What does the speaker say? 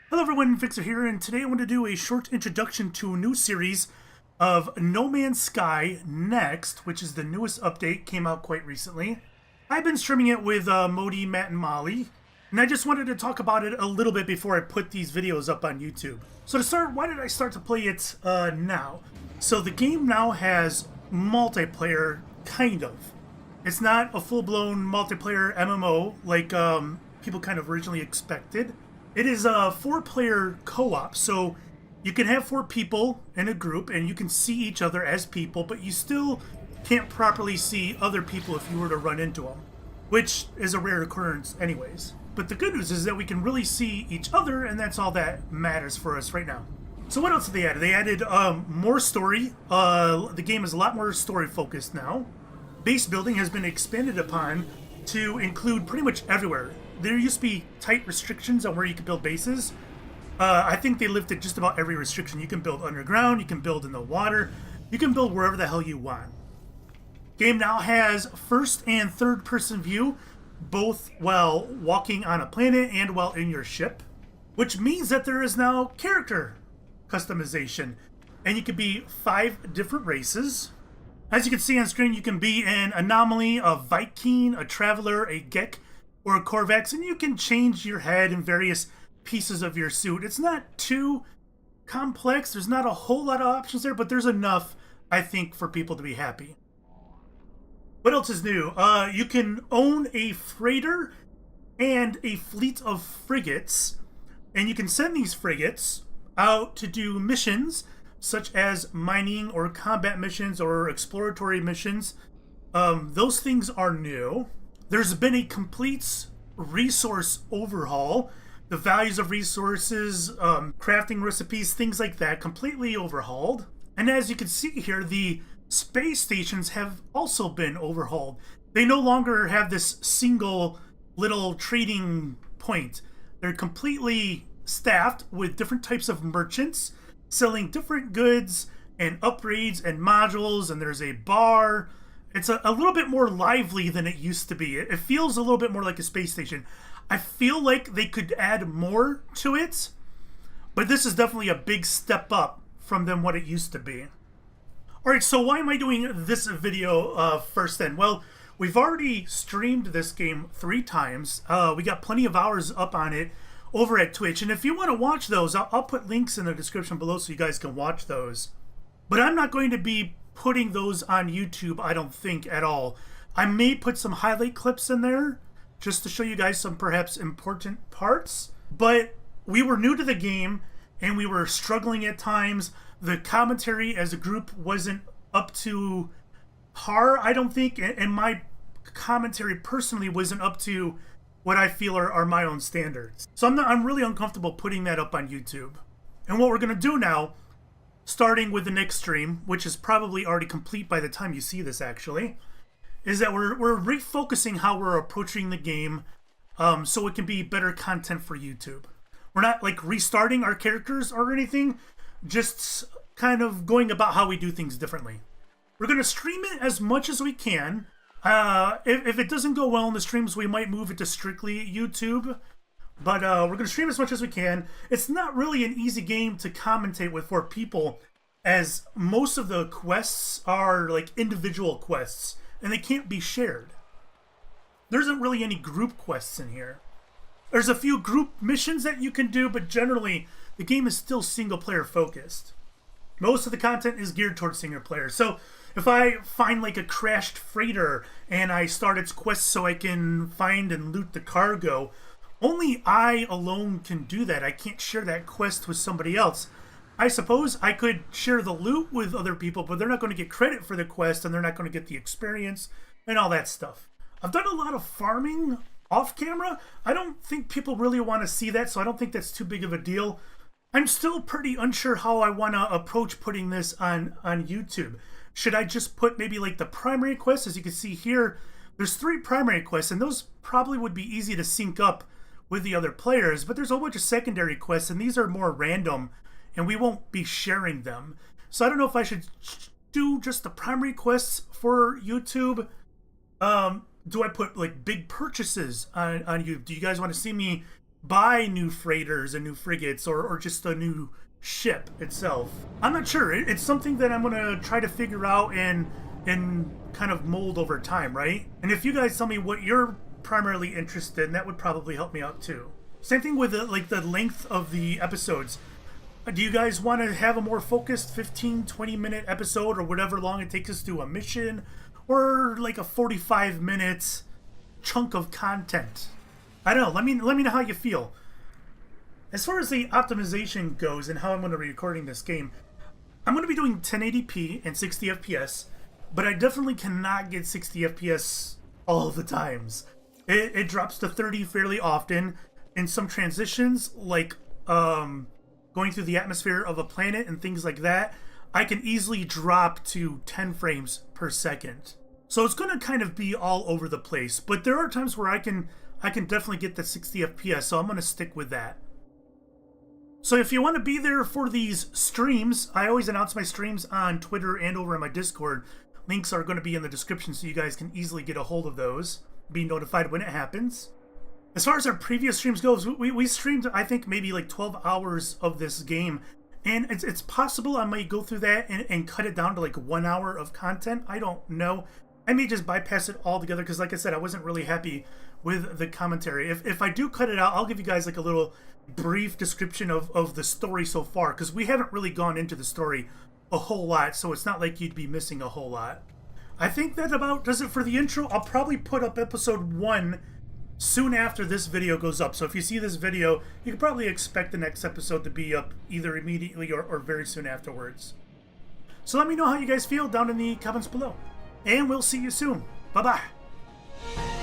Hello everyone, Fixxxer here, and today I want to do a short introduction to a new series of No Man's Sky Next, which is the newest update, came out quite recently. I've been streaming it with Modi, Matt, and Molly, and I just wanted to talk about it a little bit before I put these videos up on YouTube. So to start, why did I start to play it now? So the game now has multiplayer, kind of. It's not a full-blown multiplayer MMO like people kind of originally expected. It is a 4-player co-op, so you can have 4 people in a group and you can see each other as people, but you still can't properly see other people if you were to run into them, which is a rare occurrence anyways. But the good news is that we can really see each other, and that's all that matters for us right now. So what else did they add? They added more story. The game is a lot more story focused now. Base building has been expanded upon to include pretty much everywhere. There used to be tight restrictions on where you could build bases. I think they lifted just about every restriction. You can build underground, you can build in the water, you can build wherever the hell you want. Game now has first and third person view, both while walking on a planet and while in your ship, which means that there is now character customization, and you can be 5 different races. As you can see on screen, you can be an anomaly, a Viking, a traveler, a Gek, or a Korvax, and you can change your head and various pieces of your suit. It's not too complex. There's not a whole lot of options there, but there's enough, I think, for people to be happy. What else is new? You can own a freighter and a fleet of frigates, and you can send these frigates out to do missions such as mining or combat missions or exploratory missions. Those things are new. There's been a complete resource overhaul. The values of resources, crafting recipes, things like that, completely overhauled. And as you can see here, the space stations have also been overhauled. They no longer have this single little trading point. They're completely staffed with different types of merchants selling different goods and upgrades and modules, and there's a bar. It's a little bit more lively than it used to be. It feels a little bit more like a space station. I feel like they could add more to it, but this is definitely a big step up from than what it used to be. Alright, so why am I doing this video first then? Well, we've already streamed this game 3 times. We got plenty of hours up on it over at Twitch, and if you want to watch those, I'll put links in the description below so you guys can watch those. But I'm not going to be putting those on YouTube, I don't think, at all. I may put some highlight clips in there just to show you guys some perhaps important parts, but we were new to the game and we were struggling at times. The commentary as a group wasn't up to par, I don't think, and my commentary personally wasn't up to what I feel are my own standards. So I'm really uncomfortable putting that up on YouTube. And what we're going to do now, starting with the next stream, which is probably already complete by the time you see this actually, is that we're refocusing how we're approaching the game so it can be better content for YouTube. We're not like restarting our characters or anything, just kind of going about how we do things differently. We're going to stream it as much as we can. If it doesn't go well in the streams, we might move it to strictly YouTube. But we're going to stream as much as we can. It's not really an easy game to commentate with 4 people, as most of the quests are like individual quests, and they can't be shared. There isn't really any group quests in here. There's a few group missions that you can do, but generally the game is still single player focused. Most of the content is geared towards single player. So if I find like a crashed freighter and I start its quest so I can find and loot the cargo, only I alone can do that. I can't share that quest with somebody else. I suppose I could share the loot with other people, but they're not going to get credit for the quest and they're not going to get the experience and all that stuff. I've done a lot of farming off camera. I don't think people really want to see that, so I don't think that's too big of a deal. I'm still pretty unsure how I want to approach putting this on YouTube. Should I just put maybe like the primary quest? As you can see here, there's 3 primary quests, and those probably would be easy to sync up with the other players, but there's a whole bunch of secondary quests, and these are more random, and we won't be sharing them. So I don't know if I should do just the primary quests for YouTube. Do I put like big purchases on YouTube? Do you guys want to see me buy new freighters and new frigates, or just a new ship itself. I'm not sure. It's something that I'm gonna try to figure out and kind of mold over time, right? And if you guys tell me what you're primarily interested in, that would probably help me out too. Same thing with the length of the episodes. Do you guys want to have a more focused 15-20 minute episode, or whatever long it takes us to do a mission, or like a 45 minutes chunk of content? I don't know. Let me know how you feel. As far as the optimization goes and how I'm going to be recording this game, I'm going to be doing 1080p and 60 FPS, but I definitely cannot get 60 FPS all the times. It drops to 30 fairly often. In some transitions, like going through the atmosphere of a planet and things like that, I can easily drop to 10 frames per second. So it's going to kind of be all over the place, but there are times where I can definitely get the 60 FPS, so I'm going to stick with that. So if you want to be there for these streams, I always announce my streams on Twitter and over in my Discord. Links are going to be in the description so you guys can easily get a hold of those, be notified when it happens. As far as our previous streams goes, we streamed, I think, maybe like 12 hours of this game. And it's possible I might go through that and cut it down to like 1 hour of content. I don't know. I may just bypass it altogether because, like I said, I wasn't really happy with the commentary. If I do cut it out, I'll give you guys like a little brief description of the story so far, because we haven't really gone into the story a whole lot, so it's not like you'd be missing a whole lot. I think that about does it for the intro. I'll probably put up episode 1 soon after this video goes up. So if you see this video, you can probably expect the next episode to be up either immediately or very soon afterwards. So let me know how you guys feel down in the comments below. And we'll see you soon. Bye-bye.